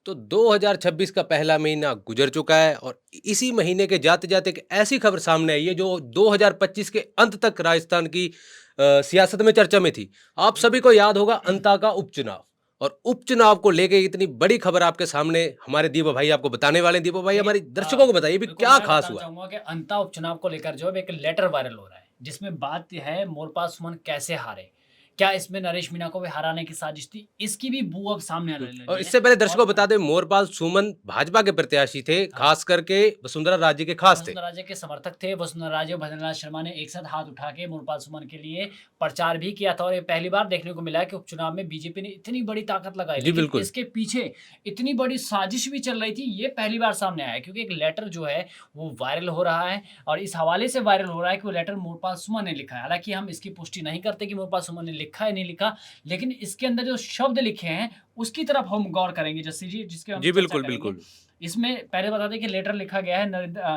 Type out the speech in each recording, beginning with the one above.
तो 2026 का पहला महीना गुजर चुका है और इसी महीने के जाते-जाते एक ऐसी खबर सामने आई है जो 2025 के अंत तक राजस्थान की सियासत में चर्चा में थी। आप सभी बिल्कुल। को याद होगा अंता का उपचुनाव और उपचुनाव को लेके इतनी बड़ी खबर आपके सामने हमारे दीपा भाई आपको बताने वाले हैं। दीपा भाई देखिए हमारे दर्शकों को बताइए भी बिल्कुल क्या मैं खास बताना हुआ है? चाहूँगा कि अंता उपचुनाव को लेकर जो है एक लेटर वायरल हो रहा है, जिसमें बात ये है मोरपा सुमन कैसे हारे? क्या इसमें नरेश मीणा को भी हराने की साजिश थी? इसकी भी बू अब सामने आने और लगी है इससे पहले दर्शकों और को बता दें मोरपाल सुमन भाजपा के प्रत्याशी थे, हाँ। खास करके वसुंधरा राजे के खास थे। वसुंधरा राजे के समर्थक थे। वसुंधरा राजे और भजनलाल शर्मा ने एक साथ हाथ उठा के मुरपाल सुमन के लिए प्रचार भी किया था और ये पहली बार देखने को मिला है कि उपचुनाव में बीजेपी ने इतनी बड़ी ताकत लगाई। जी, लेकिन बिल्कुल। इसके पीछे इतनी बड़ी साजिश भी चल रही थी, ये पहली बार सामने आया है क्योंकि एक लेटर जो है वो वायरल हो रहा है और इस हवाले से वायरल हो रहा है कि वो लेटर मुरपाल सुमन ने लिखा है। हालाँकि हम इसकी पुष्टि नहीं करते कि मुरपाल सुमन ने लिखा है, नहीं लिखा, लेकिन इसके अंदर जो शब्द लिखे हैं, उसकी तरफ हम गौर करेंगे जैसे जी जिसके हम जी, चर्चा बिल्कुल, करेंगे। बिल्कुल। इसमें पहले बता दें कि लेटर लिखा गया है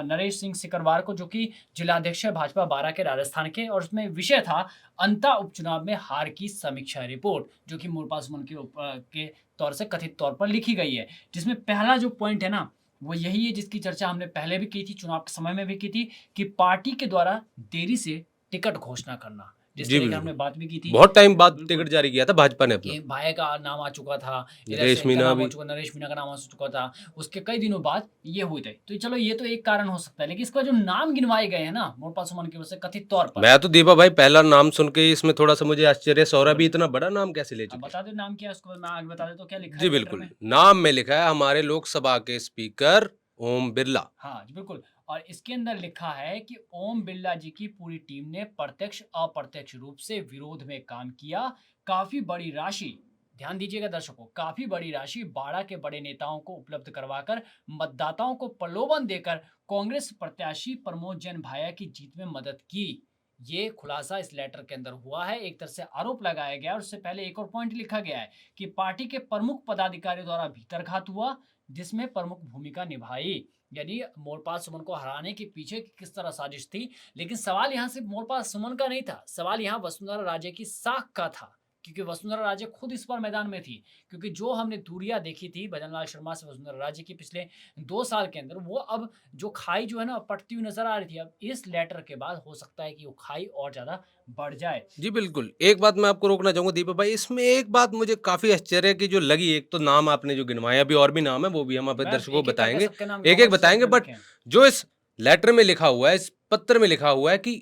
नरेश सिंह सिकरवार को, जो कि जिलाध्यक्ष है भाजपा 12 के राजस्थान के, और उसमें विषय था अंता उपचुनाव में हार की समीक्षा रिपोर्ट, जो कि मुरपाल सुमन के तौर से कथित तौर पर लिखी गई है। जिसमें पहला जो पॉइंट है ना, वो यही है जिसकी चर्चा हमने पहले भी की थी, चुनाव के समय में भी की थी, कि पार्टी के द्वारा देरी से टिकट घोषणा करना। जिस जी, तरह की बिल्कुल। हमने बात भी की थी बहुत टाइम बाद टिकट बिल्कुल। जारी किया था भाजपा ने अपना। कि भाई का नाम आ चुका था, इधर से नरेश इनका मीणा नाम हो भी। चुका, नरेश मीणा का नाम आ चुका था। उसके कई दिनों बाद ये हुए थे। तो चलो ये तो एक कारण हो सकता है, लेकिन इसके बाद जो नाम गिनवाए गए हैं ना, मोरपा सुमन की ओर से कथित तौर पर। मैं तो दीपा भाई पहला नाम सुन के ही इसमें थोड़ा-सा मुझे आश्चर्य, सौरभ भी बिल्कुल। इतना बड़ा नाम कैसे ले अब चुके हैं? बता दो नाम क्या है, उसके बाद मैं आगे बता देता हूँ क्या लिखा है जी, इस लेटर बिल्कुल। में। नाम में लिखा है हमारे लोकसभा के स्पीकर ओम बिरला। हाँ जी, बिल्कुल। और इसके अंदर लिखा है कि ओम बिरला जी की पूरी टीम ने प्रत्यक्ष अप्रत्यक्ष रूप से विरोध में काम किया। काफ़ी बड़ी राशि, ध्यान दीजिएगा दर्शकों, काफ़ी बड़ी राशि बाड़ा के बड़े नेताओं को उपलब्ध करवाकर मतदाताओं को प्रलोभन देकर कांग्रेस प्रत्याशी प्रमोद जैन भाया की जीत में मदद की। ये खुलासा इस लेटर के अंदर हुआ है। एक तरह से आरोप लगाया गया है और उससे पहले एक और पॉइंट लिखा गया है कि पार्टी के प्रमुख पदाधिकारियों द्वारा भीतरघात हुआ, जिसमें प्रमुख भूमिका निभाई। यानी मोरपाल सुमन को हराने के पीछे किस तरह साजिश थी। लेकिन सवाल यहाँ सिर्फ मोरपाल सुमन का नहीं था, सवाल यहाँ वसुंधरा राजे की साख का था, क्योंकि वसुंधरा राजे खुद इस बार मैदान में थी। क्योंकि जो हमने दूरियां देखी थी भजनलाल शर्मा से वसुंधरा राजे की पिछले 2 साल के अंदर, वो अब जो खाई जो है ना पटती हुई नजर आ रही थी। अब इस लेटर के बाद हो सकता है कि वो खाई और ज्यादा बढ़ जाए। जी, बिल्कुल। एक बात मैं आपको रोकना चाहूँगा दीपक भाई, इसमें एक बात मुझे काफ़ी आश्चर्य की जो लगी, एक तो नाम आपने जो गिनवाए, अभी और भी नाम है, वो भी हम अपने मैं दर्शकों को एक एक करके बताएँगे। सबके नाम गिनाऊंगा एक-एक जो शब्द बताएँगे में बट लिखे हैं। जो इस लेटर में लिखा हुआ है, इस पत्र में लिखा हुआ है कि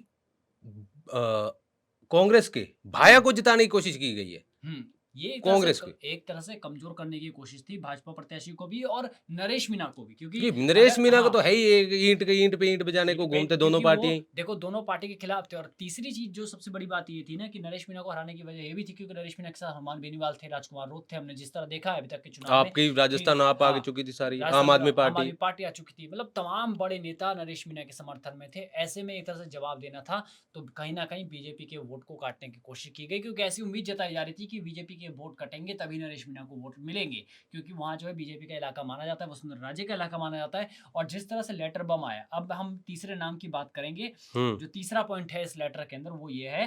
कांग्रेस के भाया हम्म। को जिताने की कोशिश की गई है, हुँ। ये कांग्रेस के। एक तरह से कमज़ोर करने की कोशिश थी भाजपा प्रत्याशी को भी और नरेश मीणा को भी, क्योंकि जी, नरेश अगर मीणा को हाँ, तो है ही एक ईंट पे ईंट बजाने को घूमते दोनों क्योंकि वो पार्टियाँ ही। देखो दोनों पार्टी के खिलाफ थे। और तीसरी चीज़ जो सबसे बड़ी बात ये थी ना कि नरेश मीणा को हराने की वजह ये भी थी क्योंकि नरेश मीणा के साथ हनुमान बेनीवाल थे, राजकुमार रोत थे। हमने जिस तरह देखा है अभी तक के चुनाव में आपकी कि राजस्थान आप आ हाँ, चुकी थी सारी, राजस्थान आम में आदमी आम पार्टी। आदमी पार्टी आ चुकी थी। मतलब तमाम बड़े नेता नरेश मीणा के समर्थन में थे। ऐसे में एक तरह से जवाब देना था, तो कहीं न कहीं बीजेपी के वोट को काटने की कोशिश की गई, क्योंकि ऐसी उम्मीद जताई जा रही थी कि बीजेपी के वोट कटेंगे तभी नरेश मीणा को वोट मिलेंगे। क्योंकि वहाँ जो है बीजेपी का इलाका माना जाता है, वसुंधरा राजे का इलाका माना जाता है। और जिस तरह से लेटर बम आया, अब हम तीसरे नाम की बात करेंगे। हुँ। जो तीसरा पॉइंट है इस लेटर के अंदर वो ये है,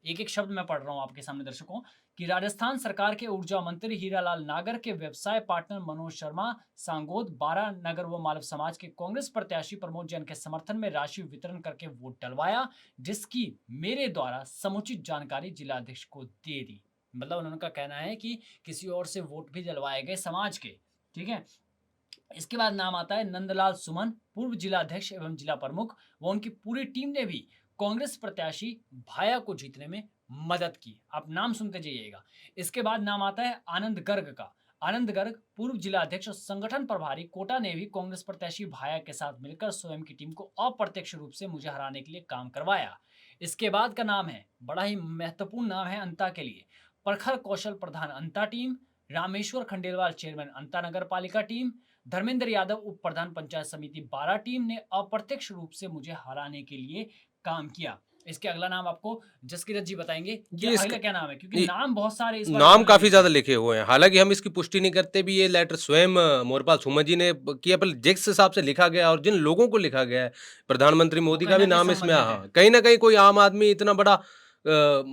एक-एक शब्द मैं पढ़ रहा हूँ आपके सामने दर्शकों, कि राजस्थान सरकार के ऊर्जा मंत्री हीरालाल नागर के व्यवसाय पार्टनर मनोज शर्मा सांगोद 12 नगर व मालव समाज के कांग्रेस प्रत्याशी प्रमोद जैन के समर्थन में राशि वितरण करके वोट डलवाया, जिसकी मेरे द्वारा समुचित जानकारी जिलाध्यक्ष को दे दी। मतलब उन्होंने का कहना है कि किसी और से वोट भी डलवाए गए समाज के, ठीक है। इसके बाद नाम आता है नंदलाल सुमन, पूर्व जिलाध्यक्ष एवं जिला प्रमुख, व उनकी पूरी टीम ने भी कांग्रेस प्रत्याशी भाया को जीतने में मदद की। आप नाम सुनते जाइएगा। इसके बाद नाम आता है आनंद गर्ग का। आनंद गर्ग पूर्व जिलाध्यक्ष और संगठन प्रभारी कोटा ने भी कांग्रेस प्रत्याशी भाया के साथ मिलकर स्वयं की टीम को अप्रत्यक्ष रूप से मुझे हराने के लिए काम करवाया। इसके बाद का नाम है, बड़ा ही महत्वपूर्ण नाम है अंता के लिए, प्रखर कौशल प्रधान अंता टीम, रामेश्वर खंडेलवाल चेयरमैन अंता नगर पालिका टीम, धर्मेंद्र यादव उप प्रधान पंचायत समिति 12 टीम ने अप्रत्यक्ष रूप से मुझे हराने के लिए काम किया। इसके अगला नाम आपको जसकीरत जी बताएंगे कि जी, इसका अगला क्या नाम है, क्योंकि इ नाम बहुत सारे इस बार नाम लिखने लगे काफ़ी इसमें। ज़्यादा लिखे हुए हैं। हालाँकि हम इसकी पुष्टि नहीं करते भी ये लेटर स्वयं मोरपाल सुमन जी ने किया, पर जिस हिसाब से लिखा गया और जिन लोगों को लिखा गया है, प्रधानमंत्री वो मोदी कहीं का भी न कहीं नाम इसमें संबंधित है। हाँ, कहीं न कहीं कोई आम आदमी इतना बड़ा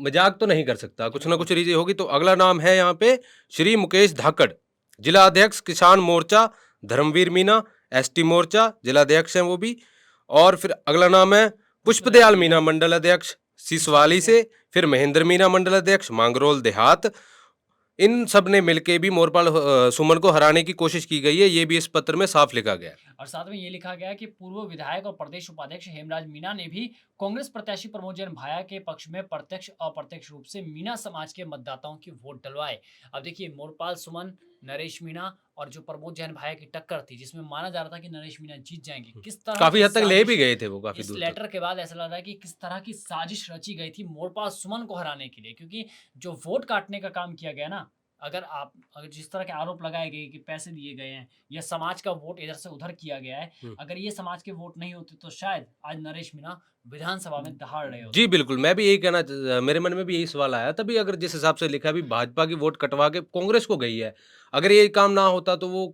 मज़ाक तो नहीं कर सकता। जी, कुछ ना बिल्कुल। कुछ रीज़न होगी। तो अगला नाम है यहाँ पे श्री मुकेश धाकड़। जिला अध्यक्ष किसान मोर्चा धर्मवीर मीना, एसटी मोर्चा जिला अध्यक्ष हैं वो भी, और फिर अगला नाम है पुष्पदयाल मीना मंडल अध्यक्ष सिसवाली से, फिर महेंद्र मीना मंडल अध्यक्ष मांगरोल देहात। इन सब ने मिलकर भी मोरपाल सुमन को हराने की कोशिश की गई है, ये भी इस पत्र में साफ लिखा गया है। और साथ में ये लिखा गया कि पूर्व विधायक और प्रदेश उपाध्यक्ष हेमराज मीना ने भी कांग्रेस प्रत्याशी प्रमोद जैन भाया के पक्ष में प्रत्यक्ष अप्रत्यक्ष रूप से मीना समाज के मतदाताओं की वोट डलवाए। अब देखिए, मोरपाल सुमन, नरेश मीना और जो प्रमोद जैन भाया की टक्कर थी, जिसमें माना जा रहा था कि नरेश मीना जीत जाएंगे, किस तरह काफी की हद तक ले भी साजिश गए थे वो, काफी इस दूर तक। लेटर के बाद ऐसा लग रहा है कि किस तरह की साजिश रची गई थी मोरपाल सुमन को हराने के लिए। क्योंकि जो वोट काटने का काम किया गया ना, अगर जिस तरह के आरोप लगाए गए कि पैसे दिए गए हैं या समाज का वोट इधर से उधर किया गया है, अगर ये समाज के वोट नहीं होते तो शायद आज नरेश मीना विधानसभा में दहाड़ रहे होते। जी बिल्कुल, मैं भी यही मेरे मन में भी यही सवाल आया, तभी अगर जिस हिसाब से लिखा है अभी भाजपा की वोट कटवा के कांग्रेस को गई है, अगर ये काम ना होता तो वो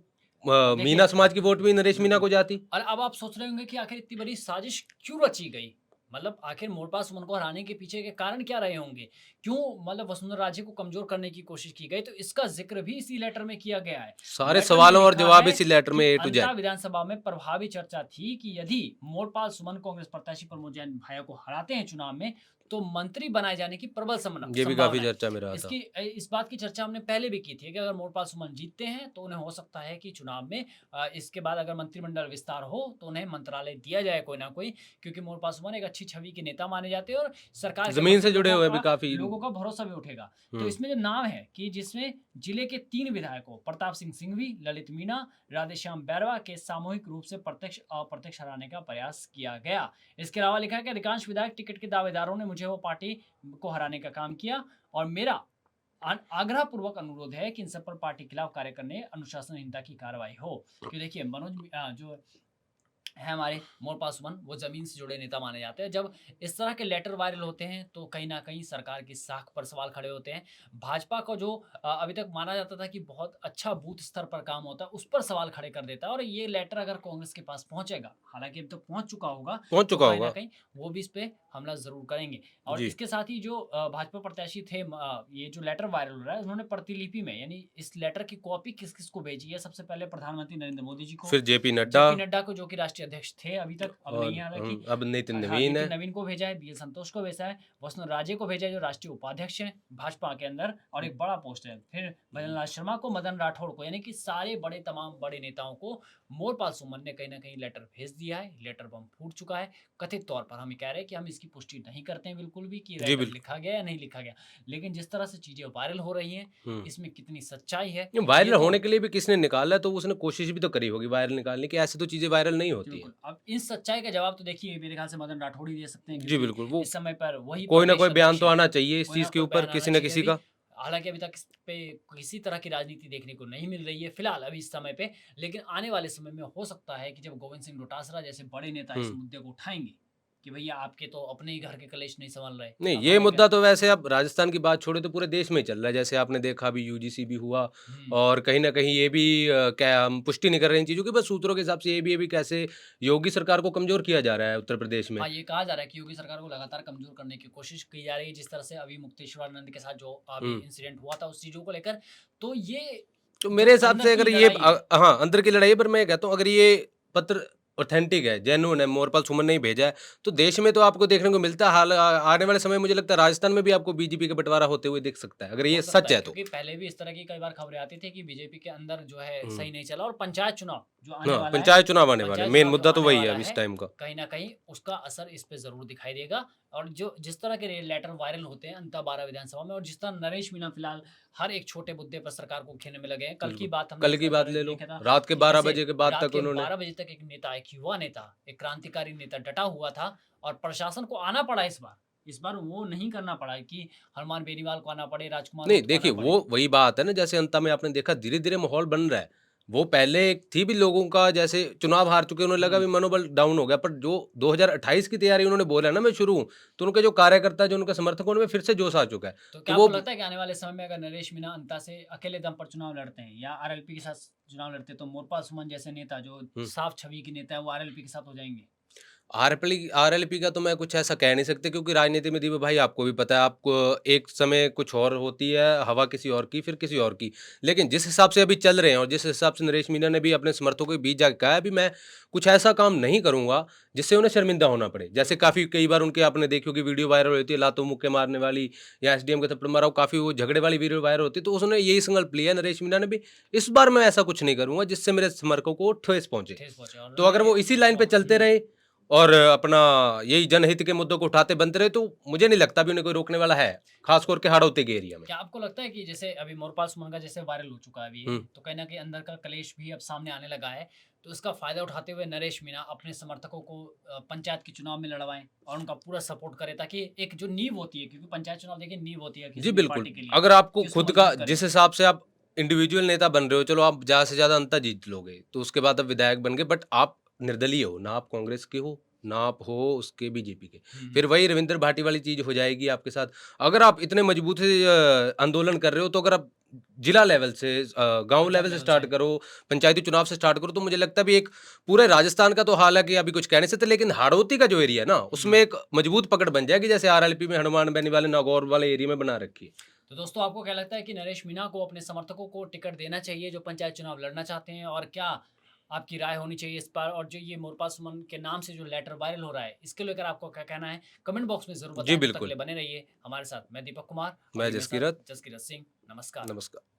देखिए, मीना समाज की वोट भी नरेश मीना को जाती। और अब आप सोच रहे होंगे कि आखिर इतनी बड़ी साजिश क्यों रची गई? मतलब आखिर मोरपाल सुमन को हराने के पीछे के कारण क्या रहे होंगे? क्यों मतलब वसुंधरा राजे को कमज़ोर करने की कोशिश की गई? तो इसका ज़िक्र भी इसी लेटर में किया गया है। सारे लेटर में सवालों और लिखा जवाब है इसी लेटर में कि ए टू अंतरा जेड। विधानसभा में प्रभावी चर्चा थी कि यदि मोरपाल सुमन कांग्रेस प्रत्याशी प्रमोद जैन भाया को हराते हैं चुनाव में, तो मंत्री बनाए जाने की प्रबल ये भी काफी संभावना है। चर्चा में रहा था। इस बात की चर्चा हमने पहले भी की थी कि अगर मोरपाल सुमन जीतते हैं, तो उन्हें हो सकता है कि चुनाव में इसके बाद अगर मंत्रिमंडल विस्तार हो, तो उन्हें मंत्रालय दिया जाए कोई ना कोई, क्योंकि मोरपाल सुमन एक अच्छी छवि के नेता माने जाते हैं और सरकार के जमीन प्रति से जुड़े हुए भी काफी। लोगों का भरोसा भी उठेगा। तो इसमें जो नाम है कि जिसमें जिले के 3 विधायकों प्रताप सिंह सिंघवी, ललित मीणा, राधेश्याम बैरवा के सामूहिक रूप से प्रत्यक्ष अप्रत्यक्ष हराने का प्रयास किया गया। इसके अलावा लिखा है कि अधिकांश विधायक टिकट के दावेदारों ने मुझे वो पार्टी को हराने का काम किया और मेरा आग्रहपूर्वक अनुरोध है कि इन सब पर पार्टी के खिलाफ कार्य करने अनुशासनहीनता की कार्रवाई हो। क्योंकि देखिए, जो है हमारे मोरपाल सुमन, वो ज़मीन से जुड़े नेता माने जाते हैं। जब इस तरह के लेटर वायरल होते हैं, तो कहीं न कहीं सरकार की साख पर सवाल खड़े होते हैं। भाजपा को जो अभी तक माना जाता था कि बहुत अच्छा बूथ स्तर पर काम होता है, उस पर सवाल खड़े कर देता है और ये लेटर अगर कांग्रेस के पास पहुँचेगा, हालाँकि अब तक पहुँच चुका होगा, पहुंच तो चुका कहीं न होगा। कहीं वो भी इस पे हमला ज़रूर करेंगे। और जी। इसके साथ ही जो भाजपा प्रत्याशी थे, ये जो लेटर वायरल हो रहा है, उन्होंने प्रतिलिपि में यानी इस लेटर की कॉपी किस-किस को भेजी है? सबसे पहले प्रधानमंत्री नरेंद्र मोदी जी को, फिर जेपी नड्डा, जेपी नड्डा को, जो कि राष्ट्रीय अध्यक्ष थे अभी तक, अब नहीं और है हालाँकि। अब नितिन हाँ, नवीन नितिन है। नवीन को भेजा है, बीएल संतोष को भेजा है, वसुंधरा राजे को भेजा है जो राष्ट्रीय उपाध्यक्ष हैं भाजपा के अंदर और एक बड़ा पोस्ट है। फिर भजन लाल शर्मा को, मदन राठौड़ को, यानी कि सारे बड़े तमाम बड़े नेताओं को मोरपाल सुमन ने कहीं न कहीं लेटर भेज दिया है। लेटर बम फूट चुका है। कथित तौर पर हम ये कह रहे हैं कि हम इसकी पुष्टि नहीं करते हैं बिल्कुल भी कि जी लेटर बिल्कुल। लिखा गया या नहीं लिखा गया। लेकिन जिस तरह से चीज़ें वायरल हो रही हैं, इसमें कितनी सच्चाई है, ये वायरल तो होने के लिए भी किसने निकाला है, तो उसने कोशिश भी तो करी होगी वायरल निकालने की, ऐसे तो चीजें वायरल नहीं होती है। बिल्कुल। अब इस सच्चाई का जवाब तो देखिए मेरे ख्याल से मदन राठौड़ ही दे सकते हैं, जी क्योंकि बिल्कुल, वो इस समय पर वही कोई ना प्रदेश कोई बयान अध्यक्ष तो हैं। आना चाहिए इस कोई ना चीज के कोई ऊपर बयान किसी आना न चाहिए किसी अभी। का। हालाँकि अभी तक इस पे किसी तरह की राजनीति देखने को नहीं मिल रही है फिलहाल अभी इस समय पे, लेकिन आने वाले समय में हो सकता है कि जब गोविंद सिंह डोटासरा जैसे बड़े नेता इस हम्म। मुद्दे को उठाएँगे कि भैया आपके तो अपने ही घर के कलेश नहीं संभल रहे, नहीं, अब ये हमें मुद्दा तो वैसे अब राजस्थान की बात छोड़े तो पूरे देश में ही चल रहा है। जैसे आपने देखा अभी यूजीसी भी हुआ, हुँ। और कहीं न कहीं ये भी क्या हम पुष्टि नहीं कर रहे हैं इन चीज़ों की, बस सूत्रों के हिसाब से ये भी कैसे योगी सरकार को कमज़ोर किया जा रहा है उत्तर प्रदेश में। हाँ, ये कहा जा रहा है कि योगी सरकार को लगातार कमज़ोर करने की कोशिश की जा रही है, जिस तरह से अभी मुक्तेश्वरानंद के साथ जो अभी हुँ। इंसिडेंट हुआ था उस चीज़ों को लेकर। तो ये तो जो मेरे हिसाब अंदर से की अगर ये लड़ाई है। हाँ, अंदर की लड़ाई है, पर मैं कहता हूँ अगर ये पत्र ऑथेंटिक है, जेन्युइन है, मोरपाल सुमन ने ही भेजा है, तो देश में तो आपको देखने को मिलता है। आने वाले समय में मुझे लगता है राजस्थान में भी आपको बीजेपी का बँटवारा होते हुए दिख सकता है, अगर हो ये सकता सच है, है तो। क्योंकि पहले भी इस तरह की कई बार खबरें आती थी कि बीजेपी के अंदर जो है हुँ। सही नहीं चला और पंचायत चुनाव जो आने हाँ, वाला है, पंचायत चुनाव आने वाले हैं, पंचायत मेन चुनाव जो मुद्दा तो आने वही है वाला अब है, इस टाइम का। कहीं न कहीं उसका असर इस पे ज़रूर दिखाई देगा। और जो जिस तरह के लेटर वायरल होते हैं अंतः 12 विधानसभा में और जिस तरह नरेश मीणा फिलहाल हर एक छोटे मुद्दे पर सरकार को घेरने में लगे हैं। कल की बिल्कुल, बात हमने कल की इससे बात पहले ले लो, देखा था रात के कि 12 कैसे बजे के बाद रात तक के उन्होंने 12 बजे तक एक नेता, एक युवा नेता, एक क्रांतिकारी नेता डटा हुआ था और प्रशासन को आना पड़ा इस बार। इस बार वो नहीं करना पड़ा कि हनुमान बेनीवाल को आना पड़े, राजकुमार नहीं, वोत को आना देखिए पड़े। वो वही बात है ना, जैसे अंत में आपने देखा धीरे-धीरे माहौल बन रहा है। वो पहले एक थी भी लोगों का, जैसे चुनाव हार चुके उन्हें लगा हुँ। भी मनोबल डाउन हो गया, पर जो 2028 की तैयारी उन्होंने बोला ना मैं शुरू हूँ, तो उनके जो कार्यकर्ता, जो उनके समर्थक हैं, उनमें फिर से जोश आ चुका है। तो तो क्या वो आपको लगता है कि आने वाले समय में अगर नरेश मीणा अंता से अकेले दम पर चुनाव लड़ते हैं या आरएलपी के साथ चुनाव लड़ते हैं, तो मोरपाल सुमन जैसे नेता जो हुँ। साफ छवि के नेता है, वो आरएलपी के साथ हो जाएँगे? आरएलपी का तो मैं कुछ ऐसा कह नहीं सकते, क्योंकि राजनीति में दीपक भाई आपको भी पता है, आपको एक समय कुछ और होती है, हवा किसी और की, फिर किसी और की। लेकिन जिस हिसाब से अभी चल रहे हैं और जिस हिसाब से नरेश मीणा ने भी अपने समर्थकों के बीच जाके कहा है, अभी मैं कुछ ऐसा काम नहीं करूँगा जिससे उन्हें शर्मिंदा होना पड़े। जैसे काफ़ी कई बार उनके आपने देखी होगी वीडियो वायरल होती है, लातों मुक्के मारने वाली या एसडीएम के थप्पड़ मारा, काफ़ी वो झगड़े वाली वीडियो वायरल होती है, तो उसने यही संकल्प लिया नरेश मीणा ने भी, इस बार मैं ऐसा कुछ नहीं करूँगा जिससे मेरे समर्थकों को ठेस पहुँचे। ठेस पहुंचे और तो अगर उन्होंने वो इसी लाइन पे चलते रहे और अपना यही जनहित के मुद्दों को उठाते बनते रहे, तो मुझे नहीं लगता भी उन्हें कोई रोकने वाला है, खास करके हाड़ौती के एरिया में। क्या आपको लगता है कि जैसे अभी मोरपाल सुमन का जैसे वायरल हो चुका है अभी ये, हुँ। तो कहीं न कहीं अंदर का कलेश भी अब सामने आने लगा है, तो इसका फ़ायदा उठाते हुए नरेश मीणा अपने समर्थकों को पंचायत के चुनाव में लड़वाएँ और उनका पूरा सपोर्ट करें, ताकि एक जो नींव होती है, क्योंकि पंचायत चुनाव देखिए नींव होती है जी, किसी भी बिल्कुल। पार्टी के लिए, अगर आपको कि उसको खुद का मजबूत करें। जिस हिसाब से आप इंडिविजुअल नेता बन रहे हो, चलो आप ज़्यादा से ज़्यादा अंतर जीत लोगे, तो उसके बाद आप विधायक बन गए, बट आप निर्दलीय हो, ना आप कांग्रेस के हो, ना आप हो उसके बीजेपी के। हुँ, फिर हुँ। वही रविंद्र भाटी वाली चीज़ हो जाएगी आपके साथ। अगर आप इतने मजबूत से आंदोलन कर रहे हो, तो अगर आप जिला लेवल से गाँव पंचायत लेवल से लेवल स्टार्ट से। करो, पंचायती चुनाव से स्टार्ट करो, तो मुझे लगता है भी एक पूरे राजस्थान का तो हालाँकि अभी कुछ कह नहीं सकते, लेकिन हाड़ौती का जो एरिया है ना, उसमें हुँ। एक मजबूत पकड़ बन जाएगी, जैसे आरएलपी में हनुमान बैनी वाले नागौर वाले एरिया में बना रखी है। तो दोस्तों आपको क्या लगता है कि नरेश मीणा को अपने समर्थकों को टिकट देना चाहिए जो पंचायत चुनाव लड़ना चाहते हैं, और क्या आपकी राय होनी चाहिए इस पर? और जो ये मोरपा सुमन के नाम से जो लेटर वायरल हो रहा है, इसको लेकर आपको क्या कहना है? कमेंट बॉक्स में ज़रूर जी, बताएँ। तब तक के बिल्कुल। लिए बने रहिए हमारे साथ। मैं दीपक कुमार और मैं ये मेरे साथ जसकीरत, जसकीरत सिंह। नमस्कार। नमस्कार।